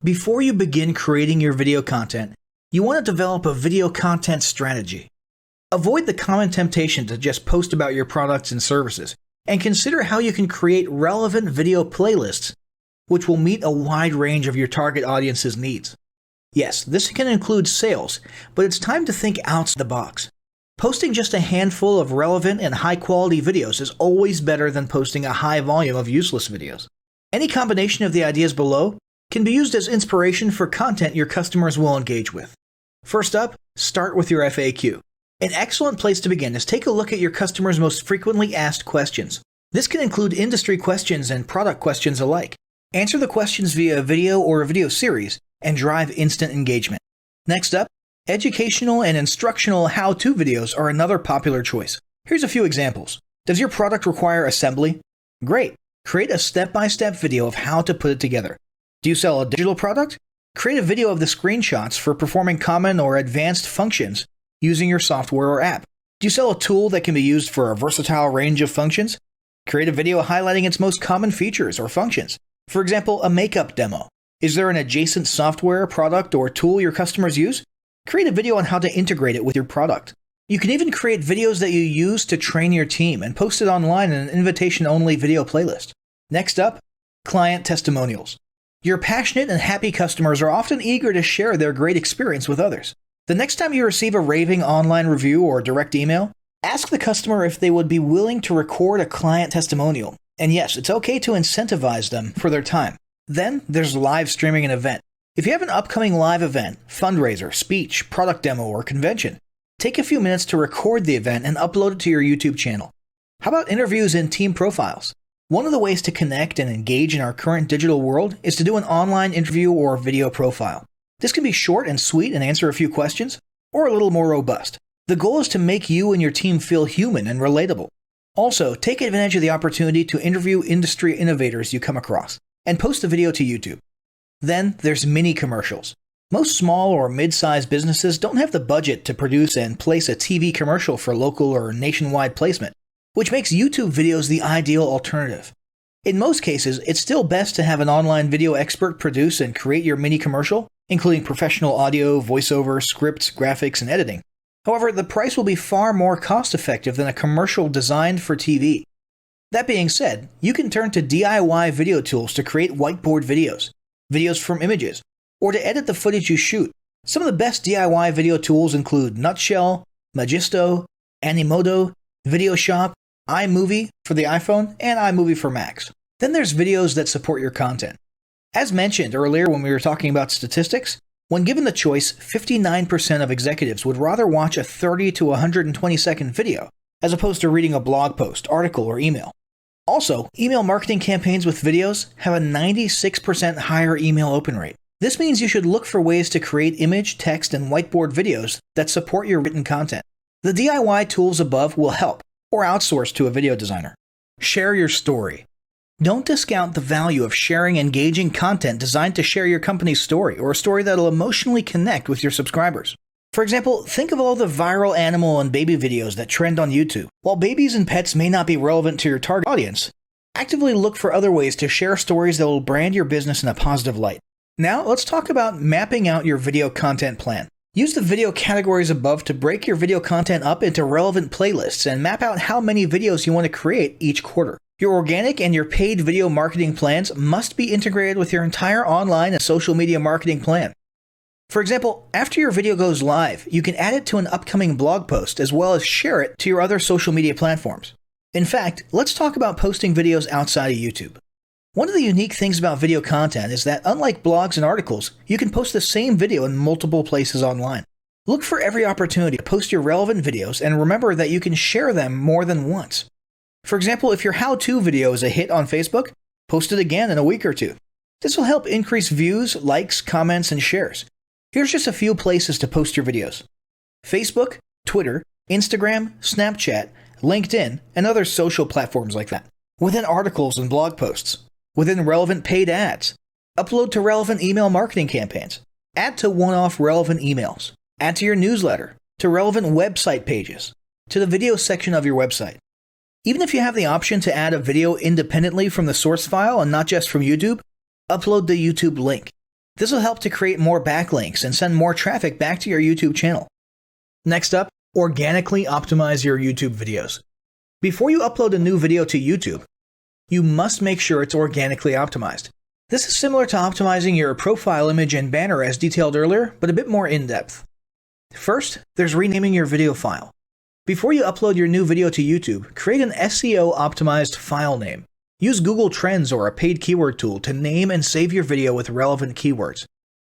Before you begin creating your video content, you want to develop a video content strategy. Avoid the common temptation to just post about your products and services, and consider how you can create relevant video playlists which will meet a wide range of your target audience's needs. Yes, this can include sales, but it's time to think outside the box. Posting just a handful of relevant and high-quality videos is always better than posting a high volume of useless videos. Any combination of the ideas below can be used as inspiration for content your customers will engage with. First up, start with your FAQ. An excellent place to begin is take a look at your customers' most frequently asked questions. This can include industry questions and product questions alike. Answer the questions via a video or a video series and drive instant engagement. Next up, educational and instructional how-to videos are another popular choice. Here's a few examples. Does your product require assembly? Great! Create a step-by-step video of how to put it together. Do you sell a digital product? Create a video of the screenshots for performing common or advanced functions using your software or app. Do you sell a tool that can be used for a versatile range of functions? Create a video highlighting its most common features or functions. For example, a makeup demo. Is there an adjacent software, product, or tool your customers use? Create a video on how to integrate it with your product. You can even create videos that you use to train your team and post it online in an invitation-only video playlist. Next up, client testimonials. Your passionate and happy customers are often eager to share their great experience with others. The next time you receive a raving online review or direct email, ask the customer if they would be willing to record a client testimonial. And yes, it's okay to incentivize them for their time. Then there's live streaming an event. If you have an upcoming live event, fundraiser, speech, product demo, or convention, take a few minutes to record the event and upload it to your YouTube channel. How about interviews and team profiles? One of the ways to connect and engage in our current digital world is to do an online interview or video profile. This can be short and sweet and answer a few questions, or a little more robust. The goal is to make you and your team feel human and relatable. Also, take advantage of the opportunity to interview industry innovators you come across, and post a video to YouTube. Then there's mini commercials. Most small or mid-sized businesses don't have the budget to produce and place a TV commercial for local or nationwide placement, which makes YouTube videos the ideal alternative. In most cases, it's still best to have an online video expert produce and create your mini commercial, including professional audio, voiceover, scripts, graphics, and editing. However, the price will be far more cost-effective than a commercial designed for TV. That being said, you can turn to DIY video tools to create whiteboard videos, videos from images, or to edit the footage you shoot. Some of the best DIY video tools include Nutshell, Magisto, Animoto, Videoshop, iMovie for the iPhone, and iMovie for Macs. Then there's videos that support your content. As mentioned earlier when we were talking about statistics, when given the choice, 59% of executives would rather watch a 30 to 120 second video as opposed to reading a blog post, article, or email. Also, email marketing campaigns with videos have a 96% higher email open rate. This means you should look for ways to create image, text, and whiteboard videos that support your written content. The DIY tools above will help, or outsource to a video designer. Share your story. Don't discount the value of sharing engaging content designed to share your company's story or a story that'll emotionally connect with your subscribers. For example, think of all the viral animal and baby videos that trend on YouTube. While babies and pets may not be relevant to your target audience, actively look for other ways to share stories that will brand your business in a positive light. Now, let's talk about mapping out your video content plan. Use the video categories above to break your video content up into relevant playlists and map out how many videos you want to create each quarter. Your organic and your paid video marketing plans must be integrated with your entire online and social media marketing plan. For example, after your video goes live, you can add it to an upcoming blog post as well as share it to your other social media platforms. In fact, let's talk about posting videos outside of YouTube. One of the unique things about video content is that unlike blogs and articles, you can post the same video in multiple places online. Look for every opportunity to post your relevant videos and remember that you can share them more than once. For example, if your how-to video is a hit on Facebook, post it again in a week or two. This will help increase views, likes, comments, and shares. Here's just a few places to post your videos: Facebook, Twitter, Instagram, Snapchat, LinkedIn, and other social platforms like that. Within articles and blog posts. Within relevant paid ads. Upload to relevant email marketing campaigns. Add to one-off relevant emails. Add to your newsletter. To relevant website pages. To the video section of your website. Even if you have the option to add a video independently from the source file and not just from YouTube, upload the YouTube link. This will help to create more backlinks and send more traffic back to your YouTube channel. Next up, organically optimize your YouTube videos. Before you upload a new video to YouTube, you must make sure it's organically optimized. This is similar to optimizing your profile image and banner as detailed earlier, but a bit more in-depth. First, there's renaming your video file. Before you upload your new video to YouTube, create an SEO-optimized file name. Use Google Trends or a paid keyword tool to name and save your video with relevant keywords.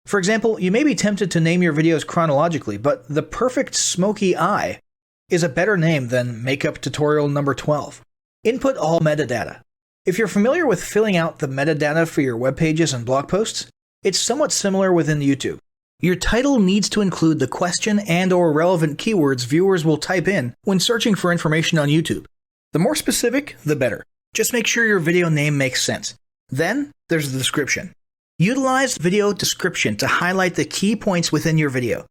For example, you may be tempted to name your videos chronologically, but the perfect smoky eye is a better name than makeup tutorial number 12. Input all metadata. If you're familiar with filling out the metadata for your web pages and blog posts, it's somewhat similar within YouTube. Your title needs to include the question and/or relevant keywords viewers will type in when searching for information on YouTube. The more specific, the better. Just make sure your video name makes sense. Then, there's the description. Utilize video description to highlight the key points within your video.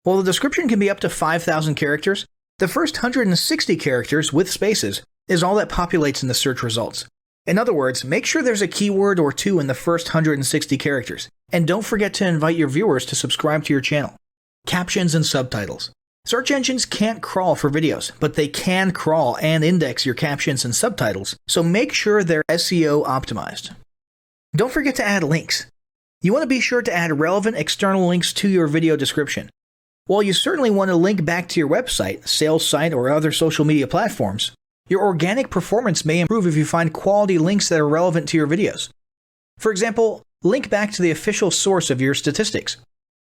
While the description can be up to 5,000 characters, the first 160 characters with spaces is all that populates in the search results. In other words, make sure there's a keyword or two in the first 160 characters, and don't forget to invite your viewers to subscribe to your channel. Captions and subtitles. Search engines can't crawl for videos, but they can crawl and index your captions and subtitles, so make sure they're SEO optimized. Don't forget to add links. You want to be sure to add relevant external links to your video description. While you certainly want to link back to your website, sales site, or other social media platforms, your organic performance may improve if you find quality links that are relevant to your videos. For example, link back to the official source of your statistics.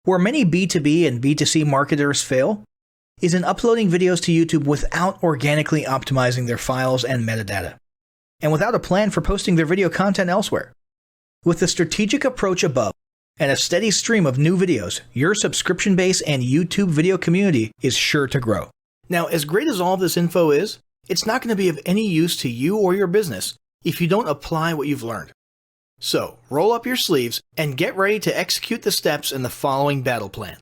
Where many B2B and B2C marketers fail is in uploading videos to YouTube without organically optimizing their files and metadata, and without a plan for posting their video content elsewhere. With the strategic approach above and a steady stream of new videos, your subscription base and YouTube video community is sure to grow. Now, as great as all this info is, it's not going to be of any use to you or your business if you don't apply what you've learned. So, roll up your sleeves and get ready to execute the steps in the following battle plan.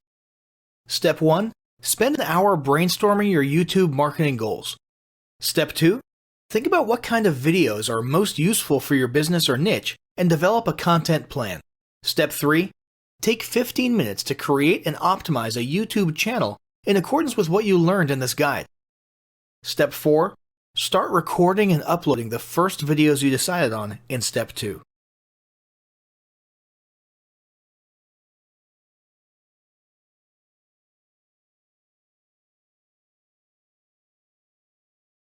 Step 1. Spend an hour brainstorming your YouTube marketing goals. Step 2. Think about what kind of videos are most useful for your business or niche and develop a content plan. Step 3. Take 15 minutes to create and optimize a YouTube channel in accordance with what you learned in this guide. Step 4. Start recording and uploading the first videos you decided on in Step 2.